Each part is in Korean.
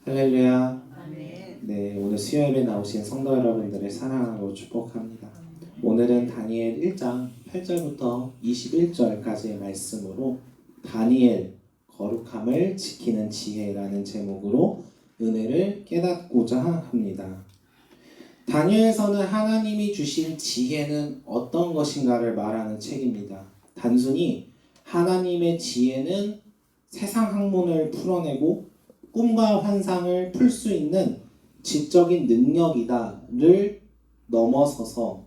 할렐루야. 아멘. 네, 오늘 수요일에 나오신 성도 여러분들을 사랑하고 축복합니다. 오늘은 다니엘 1장 8절부터 21절까지의 말씀으로 다니엘 거룩함을 지키는 지혜라는 제목으로 은혜를 깨닫고자 합니다. 다니엘서는 하나님이 주신 지혜는 어떤 것인가를 말하는 책입니다. 단순히 하나님의 지혜는 세상 학문을 풀어내고 꿈과 환상을 풀 수 있는 지적인 능력이다를 넘어서서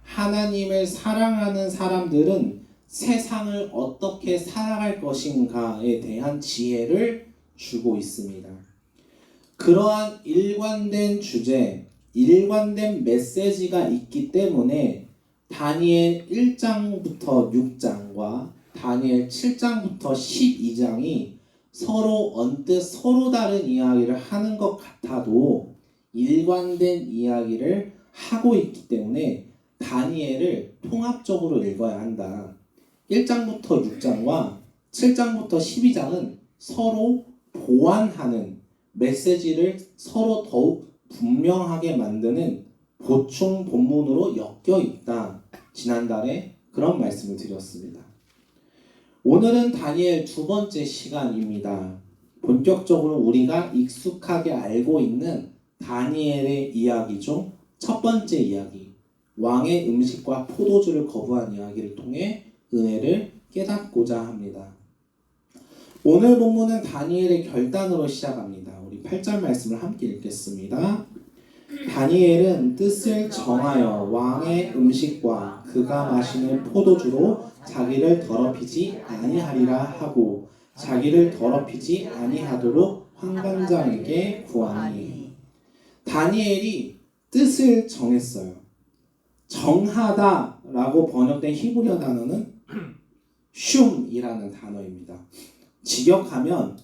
하나님을 사랑하는 사람들은 세상을 어떻게 살아갈 것인가에 대한 지혜를 주고 있습니다. 그러한 일관된 주제, 일관된 메시지가 있기 때문에 다니엘 1장부터 6장과 다니엘 7장부터 12장이 서로 언뜻 서로 다른 이야기를 하는 것 같아도 일관된 이야기를 하고 있기 때문에 다니엘을 통합적으로 읽어야 한다. 1장부터 6장과 7장부터 12장은 서로 보완하는 메시지를 서로 더욱 분명하게 만드는 보충 본문으로 엮여 있다. 지난달에 그런 말씀을 드렸습니다. 오늘은 다니엘 두 번째 시간입니다. 본격적으로 우리가 익숙하게 알고 있는 다니엘의 이야기 중 첫 번째 이야기, 왕의 음식과 포도주를 거부한 이야기를 통해 은혜를 깨닫고자 합니다. 오늘 본문은 다니엘의 결단으로 시작합니다. 우리 8절 말씀을 함께 읽겠습니다. 다니엘은 뜻을 정하여 왕의 음식과 그가 마시는 포도주로 자기를 더럽히지 아니하리라 하고 자기를 더럽히지 아니하도록 환관장에게 구하니. 다니엘이 뜻을 정했어요. 정하다 라고 번역된 히브리어 단어는 슌이라는 단어입니다. 직역하면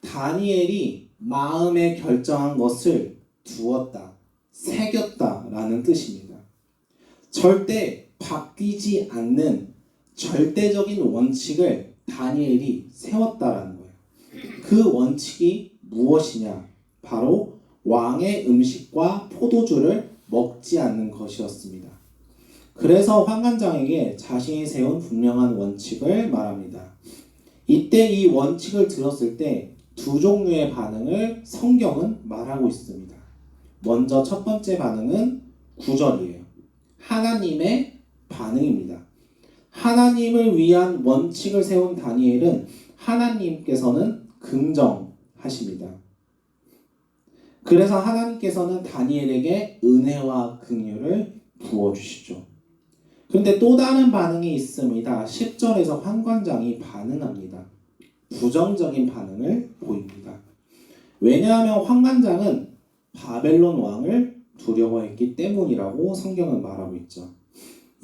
다니엘이 마음에 결정한 것을 두었다, 새겼다 라는 뜻입니다. 절대 바뀌지 않는 절대적인 원칙을 다니엘이 세웠다라는 거예요. 그 원칙이 무엇이냐? 바로 왕의 음식과 포도주를 먹지 않는 것이었습니다. 그래서 환관장에게 자신이 세운 분명한 원칙을 말합니다. 이때 이 원칙을 들었을 때 두 종류의 반응을 성경은 말하고 있습니다. 먼저 첫 번째 반응은 9절이에요. 하나님의 반응입니다. 하나님을 위한 원칙을 세운 다니엘은 하나님께서는 긍정하십니다. 그래서 하나님께서는 다니엘에게 은혜와 긍휼을 부어주시죠. 그런데 또 다른 반응이 있습니다. 10절에서 환관장이 반응합니다. 부정적인 반응을 보입니다. 왜냐하면 환관장은 바벨론 왕을 두려워했기 때문이라고 성경은 말하고 있죠.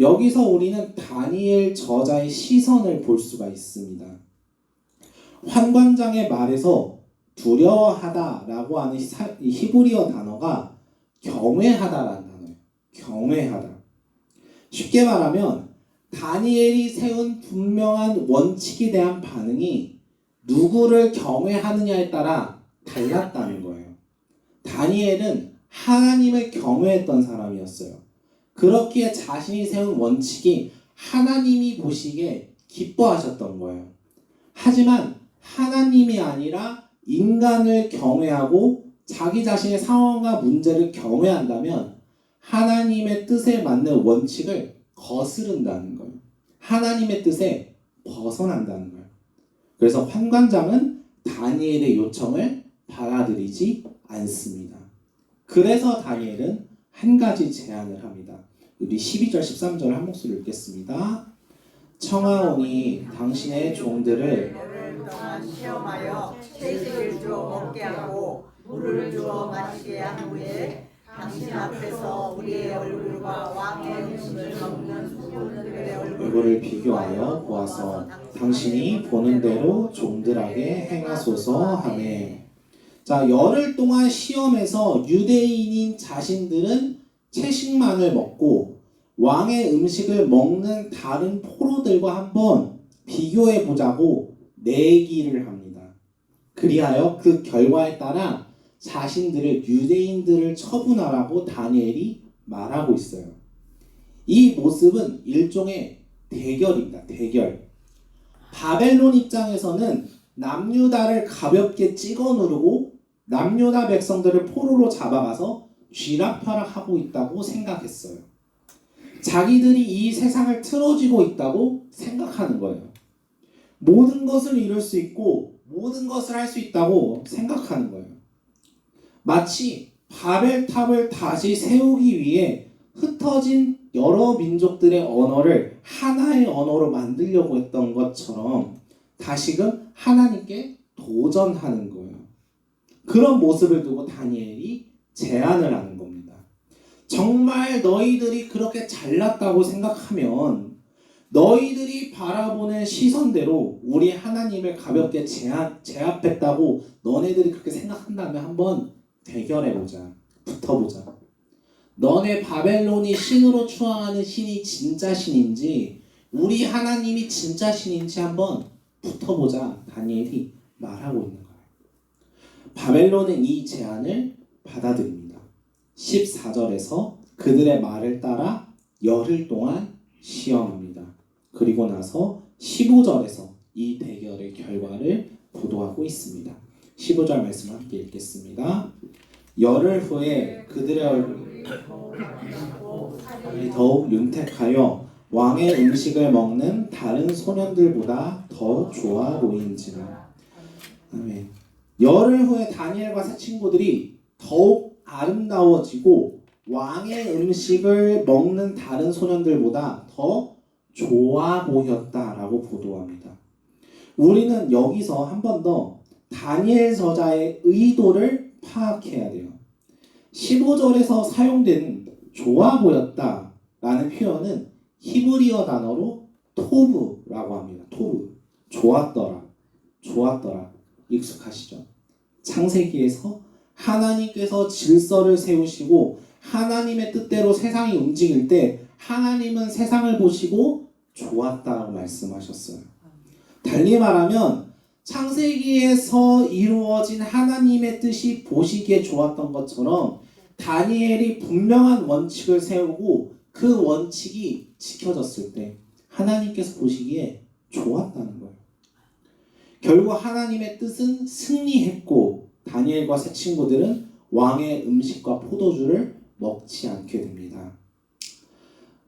여기서 우리는 다니엘 저자의 시선을 볼 수가 있습니다. 환관장의 말에서 두려워하다라고 하는 이 히브리어 단어가 경외하다라는 단어예요. 경외하다. 쉽게 말하면 다니엘이 세운 분명한 원칙에 대한 반응이 누구를 경외하느냐에 따라 달랐다는 거예요. 다니엘은 하나님을 경외했던 사람이었어요. 그렇기에 자신이 세운 원칙이 하나님이 보시기에 기뻐하셨던 거예요. 하지만 하나님이 아니라 인간을 경외하고 자기 자신의 상황과 문제를 경외한다면 하나님의 뜻에 맞는 원칙을 거스른다는 거예요. 하나님의 뜻에 벗어난다는 거예요. 그래서 환관장은 다니엘의 요청을 받아들이지 않습니다. 그래서 다니엘은 한 가지 제안을 합니다. 우리 12절 13절 한 목소리 읽겠습니다. 청하오니 당신의 종들을 열흘 동안 시험하여 채식을 주어 먹게 하고 물을 주어 마시게 한 후에 당신 앞에서 우리의 얼굴과 왕의 음식을 먹는 수군들의 얼굴을 비교하여 보아서 당신이 보는 대로 종들에게 행하소서 하매. 자, 열흘 동안 시험해서 유대인인 자신들은 채식만을 먹고 왕의 음식을 먹는 다른 포로들과 한번 비교해 보자고 내기를 합니다. 그리하여 그 결과에 따라 자신들을 유대인들을 처분하라고 다니엘이 말하고 있어요. 이 모습은 일종의 대결입니다. 대결. 바벨론 입장에서는 남유다를 가볍게 찍어 누르고 남유다 백성들을 포로로 잡아가서 쥐락펴락하고 있다고 생각했어요. 자기들이 이 세상을 틀어쥐고 있다고 생각하는 거예요. 모든 것을 이룰 수 있고 모든 것을 할 수 있다고 생각하는 거예요. 마치 바벨탑을 다시 세우기 위해 흩어진 여러 민족들의 언어를 하나의 언어로 만들려고 했던 것처럼 다시금 하나님께 도전하는 거예요. 그런 모습을 두고 다니엘이 제안을 하는 겁니다. 정말 너희들이 그렇게 잘났다고 생각하면 너희들이 바라보는 시선대로 우리 하나님을 가볍게 제압했다고 너네들이 그렇게 생각한다면 한번 대결해보자. 붙어보자. 너네 바벨론이 신으로 추앙하는 신이 진짜 신인지 우리 하나님이 진짜 신인지 한번 붙어보자. 다니엘이 말하고 있는 거예요. 바벨론은 이 제안을 받아들입니다. 14절에서 그들의 말을 따라 열흘 동안 시험합니다. 그리고 나서 15절에서 이 대결의 결과를 보도하고 있습니다. 15절 말씀을 함께 읽겠습니다. 열흘 후에 그들의 얼굴이 더욱 윤택하여 왕의 음식을 먹는 다른 소년들보다 더 좋아 보인지라. 아멘. 열흘 후에 다니엘과 세 친구들이 더욱 아름다워지고 왕의 음식을 먹는 다른 소년들보다 더 좋아 보였다라고 보도합니다. 우리는 여기서 한 번 더 다니엘 저자의 의도를 파악해야 돼요. 15절에서 사용된 좋아 보였다라는 표현은 히브리어 단어로 토브라고 합니다. 토브. 좋았더라. 좋았더라. 익숙하시죠? 창세기에서 하나님께서 질서를 세우시고 하나님의 뜻대로 세상이 움직일 때 하나님은 세상을 보시고 좋았다고 말씀하셨어요. 달리 말하면 창세기에서 이루어진 하나님의 뜻이 보시기에 좋았던 것처럼 다니엘이 분명한 원칙을 세우고 그 원칙이 지켜졌을 때 하나님께서 보시기에 좋았다는 거예요. 결국 하나님의 뜻은 승리했고 다니엘과 세 친구들은 왕의 음식과 포도주를 먹지 않게 됩니다.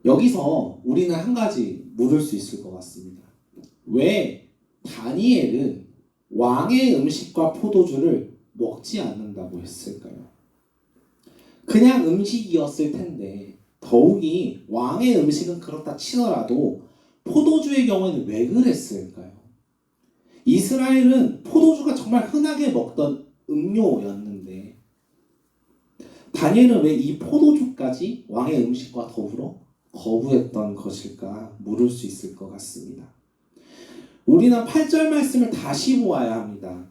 여기서 우리는 한 가지 물을 수 있을 것 같습니다. 왜 다니엘은 왕의 음식과 포도주를 먹지 않는다고 했을까요? 그냥 음식이었을 텐데 더욱이 왕의 음식은 그렇다 치더라도 포도주의 경우에는 왜 그랬을까요? 이스라엘은 포도주가 정말 흔하게 먹던 음료였는데 다니엘은 왜 이 포도주까지 왕의 음식과 더불어 거부했던 것일까 물을 수 있을 것 같습니다. 우리는 8절 말씀을 다시 보아야 합니다.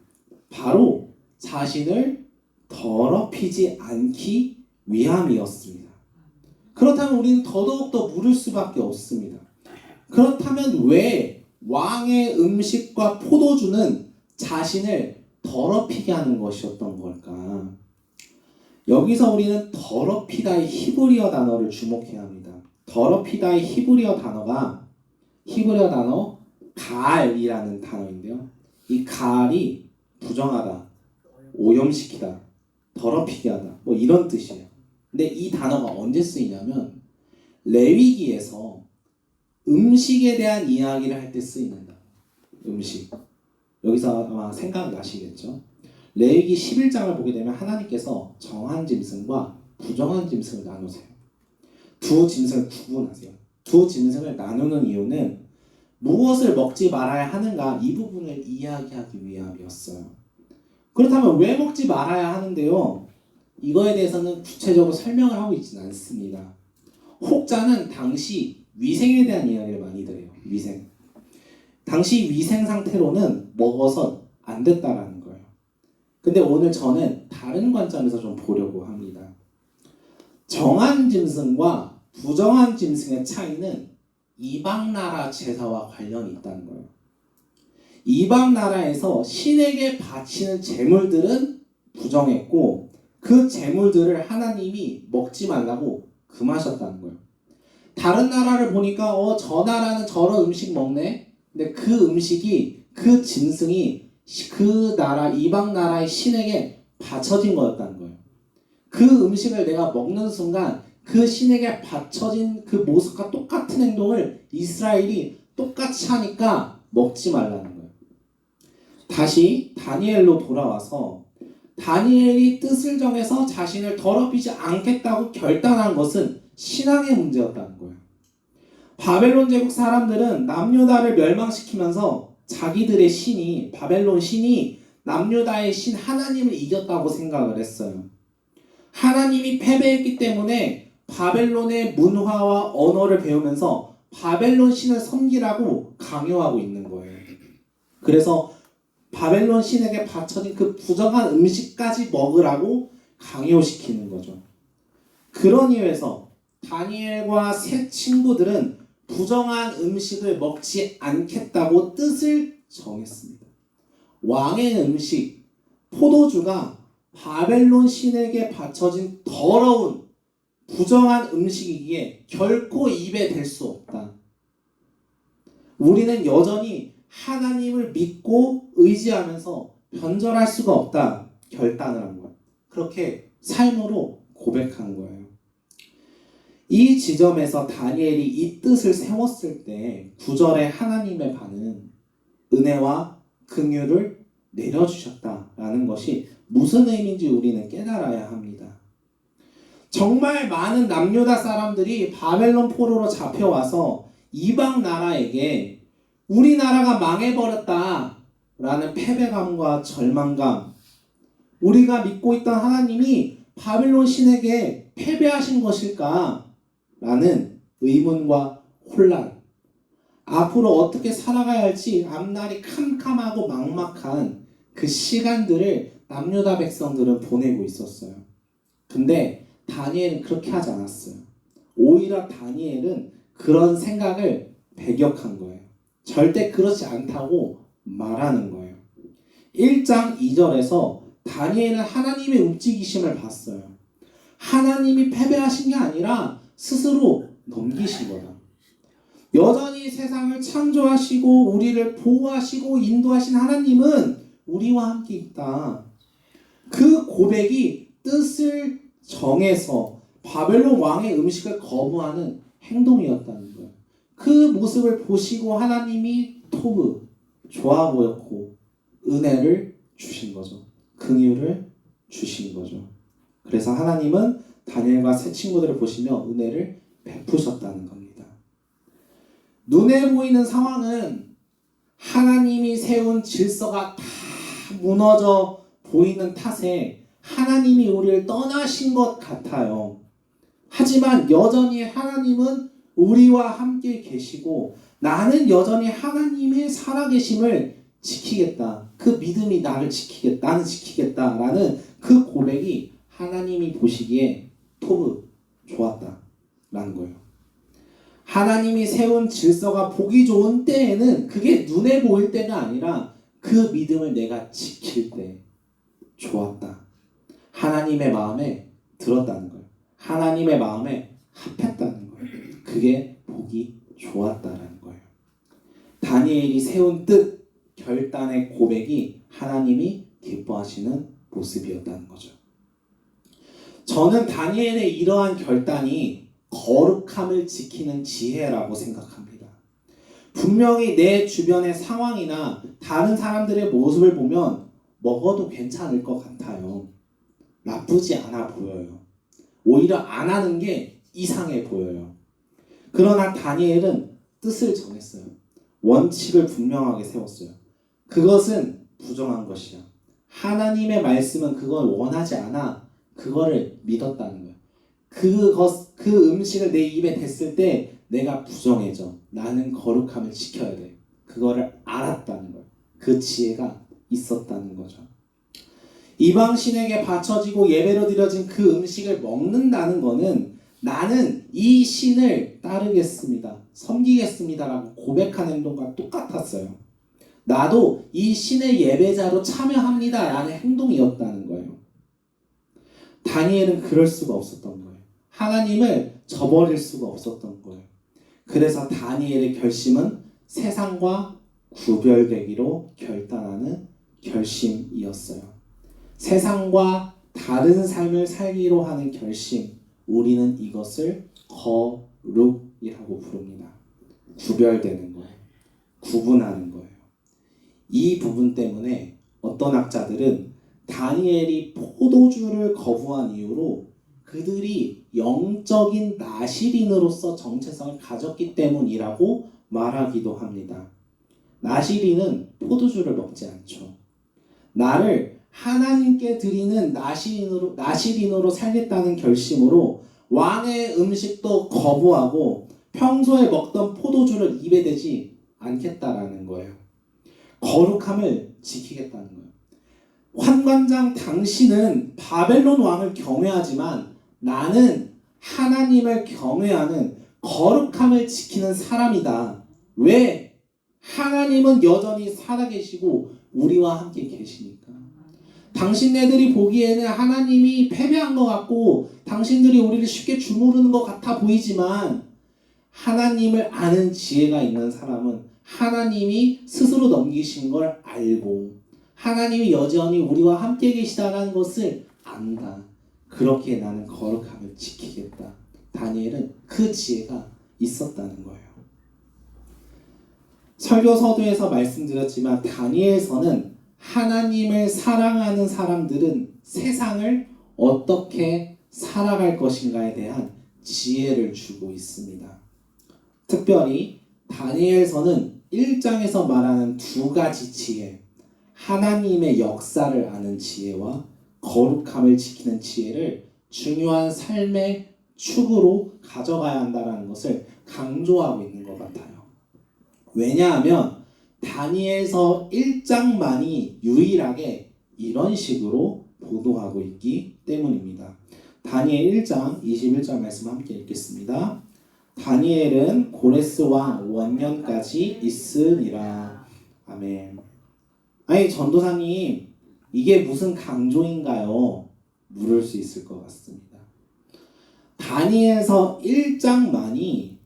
바로 자신을 더럽히지 않기 위함이었습니다. 그렇다면 우리는 더더욱더 물을 수밖에 없습니다. 그렇다면 왜 왕의 음식과 포도주는 자신을 더럽히게 하는 것이었던 걸까? 여기서 우리는 더럽히다의 히브리어 단어를 주목해야 합니다. 더럽히다의 히브리어 단어가 히브리어 단어 가알이라는 단어인데요. 이 가알이 부정하다, 오염시키다, 더럽히게 하다 뭐 이런 뜻이에요. 근데 이 단어가 언제 쓰이냐면 레위기에서 음식에 대한 이야기를 할 때 쓰이는 단어. 음식. 여기서 아마 생각나시겠죠? 레위기 11장을 보게 되면 하나님께서 정한 짐승과 부정한 짐승을 나누세요. 두 짐승을 구분하세요. 두 짐승을 나누는 이유는 무엇을 먹지 말아야 하는가 이 부분을 이야기하기 위함이었어요. 그렇다면 왜 먹지 말아야 하는데요? 이거에 대해서는 구체적으로 설명을 하고 있지는 않습니다. 혹자는 당시 위생에 대한 이야기를 많이 드려요. 위생. 당시 위생 상태로는 먹어서 안 됐다라는 거예요. 근데 오늘 저는 다른 관점에서 좀 보려고 합니다. 정한 짐승과 부정한 짐승의 차이는 이방 나라 제사와 관련이 있다는 거예요. 이방 나라에서 신에게 바치는 제물들은 부정했고 그 재물들을 하나님이 먹지 말라고 금하셨다는 거예요. 다른 나라를 보니까 저 나라는 저런 음식 먹네. 근데 그 음식이 그 짐승이 그 나라 이방 나라의 신에게 바쳐진 거였다는 거예요. 그 음식을 내가 먹는 순간 그 신에게 바쳐진 그 모습과 똑같은 행동을 이스라엘이 똑같이 하니까 먹지 말라는 거예요. 다시 다니엘로 돌아와서 다니엘이 뜻을 정해서 자신을 더럽히지 않겠다고 결단한 것은 신앙의 문제였다는 거예요. 바벨론 제국 사람들은 남유다를 멸망시키면서 자기들의 신이 바벨론 신이 남유다의 신 하나님을 이겼다고 생각을 했어요. 하나님이 패배했기 때문에 바벨론의 문화와 언어를 배우면서 바벨론 신을 섬기라고 강요하고 있는 거예요. 그래서 바벨론 신에게 바쳐진 그 부정한 음식까지 먹으라고 강요시키는 거죠. 그런 이유에서 다니엘과 세 친구들은 부정한 음식을 먹지 않겠다고 뜻을 정했습니다. 왕의 음식, 포도주가 바벨론 신에게 바쳐진 더러운 부정한 음식이기에 결코 입에 댈 수 없다. 우리는 여전히 하나님을 믿고 의지하면서 변절할 수가 없다 결단을 한 거예요. 그렇게 삶으로 고백한 거예요. 이 지점에서 다니엘이 이 뜻을 세웠을 때 9절에 하나님의 반은 은혜와 긍휼을 내려주셨다라는 것이 무슨 의미인지 우리는 깨달아야 합니다. 정말 많은 남유다 사람들이 바벨론 포로로 잡혀와서 이방 나라에게 우리나라가 망해버렸다라는 패배감과 절망감, 우리가 믿고 있던 하나님이 바벨론 신에게 패배하신 것일까? 라는 의문과 혼란, 앞으로 어떻게 살아가야 할지 앞날이 캄캄하고 막막한 그 시간들을 남유다 백성들은 보내고 있었어요. 근데 다니엘은 그렇게 하지 않았어요. 오히려 다니엘은 그런 생각을 배격한 거예요. 절대 그렇지 않다고 말하는 거예요. 1장 2절에서 다니엘은 하나님의 움직이심을 봤어요. 하나님이 패배하신 게 아니라 스스로 넘기신 거다. 여전히 세상을 창조하시고 우리를 보호하시고 인도하신 하나님은 우리와 함께 있다. 그 고백이 뜻을 정해서 바벨론 왕의 음식을 거부하는 행동이었다는 거예요. 그 모습을 보시고 하나님이 토브 좋아 보였고 은혜를 주신 거죠. 긍휼을 주신 거죠. 그래서 하나님은 다니엘과 세 친구들을 보시며 은혜를 베푸셨다는 겁니다. 눈에 보이는 상황은 하나님이 세운 질서가 다 무너져 보이는 탓에 하나님이 우리를 떠나신 것 같아요. 하지만 여전히 하나님은 우리와 함께 계시고 나는 여전히 하나님의 살아계심을 지키겠다. 그 믿음이 나를 지키겠다. 나는 지키겠다라는 그 고백이 하나님이 보시기에 토브 좋았다라는 거예요. 하나님이 세운 질서가 보기 좋은 때에는 그게 눈에 보일 때가 아니라 그 믿음을 내가 지킬 때 좋았다. 하나님의 마음에 들었다는 거예요. 하나님의 마음에 합했다는 거예요. 그게 보기 좋았다라는 거예요. 다니엘이 세운 뜻, 결단의 고백이 하나님이 기뻐하시는 모습이었다는 거죠. 저는 다니엘의 이러한 결단이 거룩함을 지키는 지혜라고 생각합니다. 분명히 내 주변의 상황이나 다른 사람들의 모습을 보면 먹어도 괜찮을 것 같아요. 나쁘지 않아 보여요. 오히려 안 하는 게 이상해 보여요. 그러나 다니엘은 뜻을 정했어요. 원칙을 분명하게 세웠어요. 그것은 부정한 것이야. 하나님의 말씀은 그걸 원하지 않아. 그거를 믿었다는 거예요. 그 음식을 내 입에 댔을 때 내가 부정해져. 나는 거룩함을 지켜야 돼. 그거를 알았다는 거예요. 그 지혜가 있었다는 거죠. 이방신에게 바쳐지고 예배로 드려진 그 음식을 먹는다는 거는 나는 이 신을 따르겠습니다. 섬기겠습니다. 라고 고백한 행동과 똑같았어요. 나도 이 신의 예배자로 참여합니다. 라는 행동이었다는 거예요. 다니엘은 그럴 수가 없었던 거예요. 하나님을 저버릴 수가 없었던 거예요. 그래서 다니엘의 결심은 세상과 구별되기로 결단하는 결심이었어요. 세상과 다른 삶을 살기로 하는 결심, 우리는 이것을 거룩이라고 부릅니다. 구별되는 거예요. 구분하는 거예요. 이 부분 때문에 어떤 학자들은 다니엘이 포도주를 거부한 이유로 그들이 영적인 나시린으로서 정체성을 가졌기 때문이라고 말하기도 합니다. 나시린은 포도주를 먹지 않죠. 나를 하나님께 드리는 나시린으로 살겠다는 결심으로 왕의 음식도 거부하고 평소에 먹던 포도주를 입에 대지 않겠다라는 거예요. 거룩함을 지키겠다는 거예요. 환관장, 당신은 바벨론 왕을 경외하지만 나는 하나님을 경외하는 거룩함을 지키는 사람이다. 왜? 하나님은 여전히 살아계시고 우리와 함께 계시니까. 당신네들이 보기에는 하나님이 패배한 것 같고 당신들이 우리를 쉽게 주무르는 것 같아 보이지만 하나님을 아는 지혜가 있는 사람은 하나님이 스스로 넘기신 걸 알고 하나님이 여전히 우리와 함께 계시다는 것을 안다. 그렇게 나는 거룩함을 지키겠다. 다니엘은 그 지혜가 있었다는 거예요. 설교 서두에서 말씀드렸지만 다니엘서는 하나님을 사랑하는 사람들은 세상을 어떻게 살아갈 것인가에 대한 지혜를 주고 있습니다. 특별히 다니엘서는 1장에서 말하는 두 가지 지혜, 하나님의 역사를 아는 지혜와 거룩함을 지키는 지혜를 중요한 삶의 축으로 가져가야 한다는 것을 강조하고 있는 것 같아요. 왜냐하면 다니엘서 1장만이 유일하게 이런 식으로 보도하고 있기 때문입니다. 다니엘 1장 21절 말씀 함께 읽겠습니다. 다니엘은 고레스 왕 원년까지 있으니라. 아멘. 아니 전도사님, 이게 무슨 강조인가요? 물을 수 있을 것 같습니다. 다니엘서 1장만이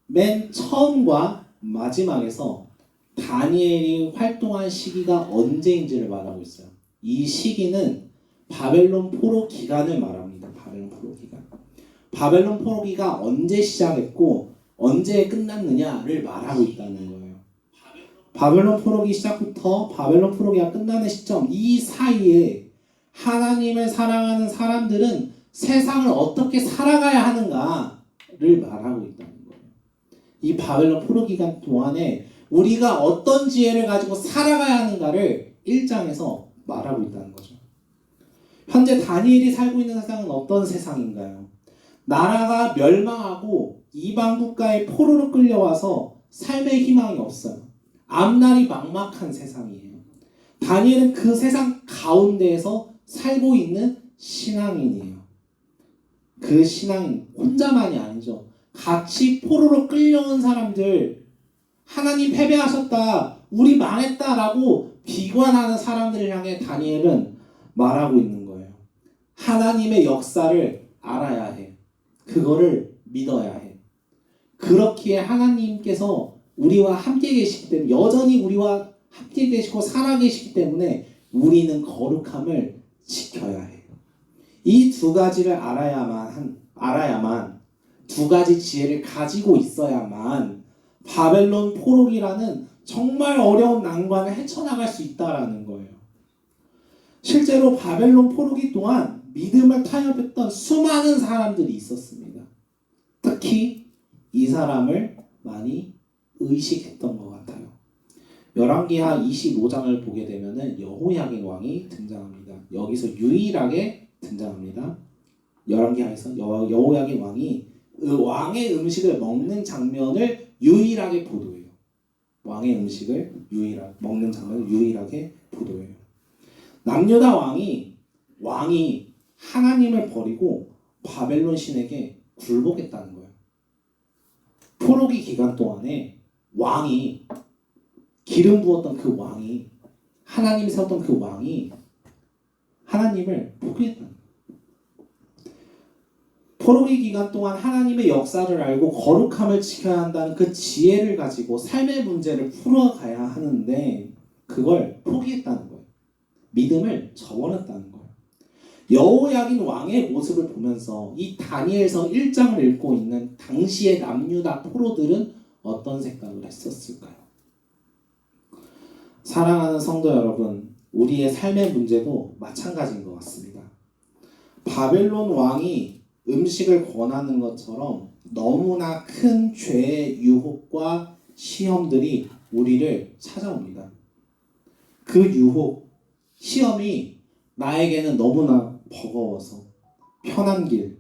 맨 처음과 마지막에서 다니엘이 활동한 시기가 언제인지를 말하고 있어요. 이 시기는 바벨론 포로 기간을 말합니다. 바벨론 포로 기간. 바벨론 포로기가 언제 시작했고 언제 끝났느냐를 말하고 있다는 거예요. 바벨론 포로기 시작부터 바벨론 포로기가 끝나는 시점, 이 사이에 하나님을 사랑하는 사람들은 세상을 어떻게 살아가야 하는가를 말하고 있다는 거예요. 이 바벨론 포로 기간 동안에 우리가 어떤 지혜를 가지고 살아가야 하는가를 1장에서 말하고 있다는 거죠. 현재 다니엘이 살고 있는 세상은 어떤 세상인가요? 나라가 멸망하고 이방 국가의 포로로 끌려와서 삶의 희망이 없어요. 앞날이 막막한 세상이에요. 다니엘은 그 세상 가운데에서 살고 있는 신앙인이에요. 그 신앙인 혼자만이 아니죠. 같이 포로로 끌려온 사람들, 하나님 패배하셨다, 우리 망했다라고 비관하는 사람들을 향해 다니엘은 말하고 있는 거예요. 하나님의 역사를 알아야 해. 그거를 믿어야 해. 그렇기에 하나님께서 우리와 함께 계시기 때문에, 여전히 우리와 함께 계시고 살아계시기 때문에 우리는 거룩함을 지켜야 해요. 이 두 가지를 알아야만 두 가지 지혜를 가지고 있어야만 바벨론 포로기라는 정말 어려운 난관을 헤쳐나갈 수 있다라는 거예요. 실제로 바벨론 포로기 동안 믿음을 타협했던 수많은 사람들이 있었습니다. 특히 이 사람을 많이 의식했던 것 같아요. 열왕기하 25장을 보게 되면은 여호야긴 왕이 등장합니다. 여기서 유일하게 등장합니다. 열왕기하에서 여호야긴 왕이 왕의 음식을 먹는 장면을 유일하게 보도해요. 왕의 음식을 먹는 장면을 유일하게 보도해요. 남유다 왕이 하나님을 버리고 바벨론 신에게 굴복했다는 거예요. 포로기 기간 동안에 왕이, 기름 부었던 그 왕이, 하나님이 세웠던 그 왕이 하나님을 포기했다는 거예요. 포로기 기간 동안 하나님의 역사를 알고 거룩함을 지켜야 한다는 그 지혜를 가지고 삶의 문제를 풀어가야 하는데 그걸 포기했다는 거예요. 믿음을 저버렸다는 거예요. 여호야긴 왕의 모습을 보면서 이 다니엘서 1장을 읽고 있는 당시의 남유다 포로들은 어떤 생각을 했었을까요? 사랑하는 성도 여러분, 우리의 삶의 문제도 마찬가지인 것 같습니다. 바벨론 왕이 음식을 권하는 것처럼 너무나 큰 죄의 유혹과 시험들이 우리를 찾아옵니다. 그 유혹, 시험이 나에게는 너무나 버거워서 편한 길,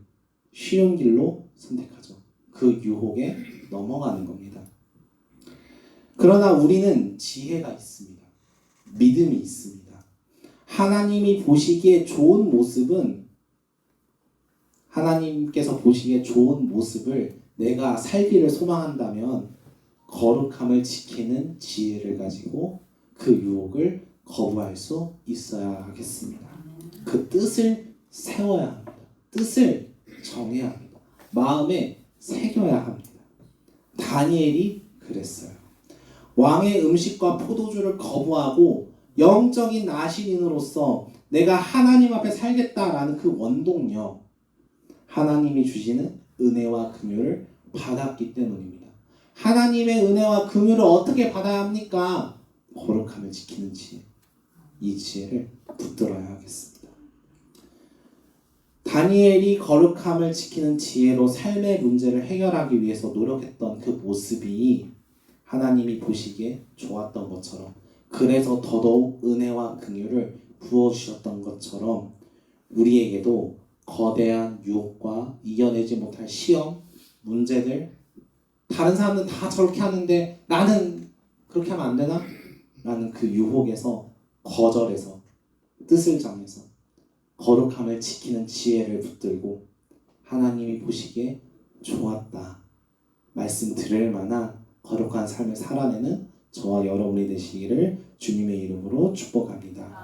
쉬운 길로 선택하죠. 그 유혹에 넘어가는 겁니다. 그러나 우리는 지혜가 있습니다. 믿음이 있습니다. 하나님이 보시기에 좋은 모습은 하나님께서 보시기에 좋은 모습을 내가 살기를 소망한다면 거룩함을 지키는 지혜를 가지고 그 유혹을 거부할 수 있어야 하겠습니다. 그 뜻을 세워야 합니다. 뜻을 정해야 합니다. 마음에 새겨야 합니다. 다니엘이 그랬어요. 왕의 음식과 포도주를 거부하고 영적인 나시린으로서 내가 하나님 앞에 살겠다라는 그 원동력, 하나님이 주시는 은혜와 긍휼을 받았기 때문입니다. 하나님의 은혜와 긍휼을 어떻게 받아야 합니까? 거룩함을 지키는 지혜. 이 지혜를 붙들어야 하겠습니다. 다니엘이 거룩함을 지키는 지혜로 삶의 문제를 해결하기 위해서 노력했던 그 모습이 하나님이 보시기에 좋았던 것처럼, 그래서 더더욱 은혜와 긍휼을 부어주셨던 것처럼 우리에게도 거대한 유혹과 이겨내지 못할 시험, 문제들, 다른 사람은 다 저렇게 하는데 나는 그렇게 하면 안 되나? 라는 그 유혹에서 거절해서 뜻을 정해서 거룩함을 지키는 지혜를 붙들고 하나님이 보시기에 좋았다 말씀 들을 만한 거룩한 삶을 살아내는 저와 여러분이 되시기를 주님의 이름으로 축복합니다.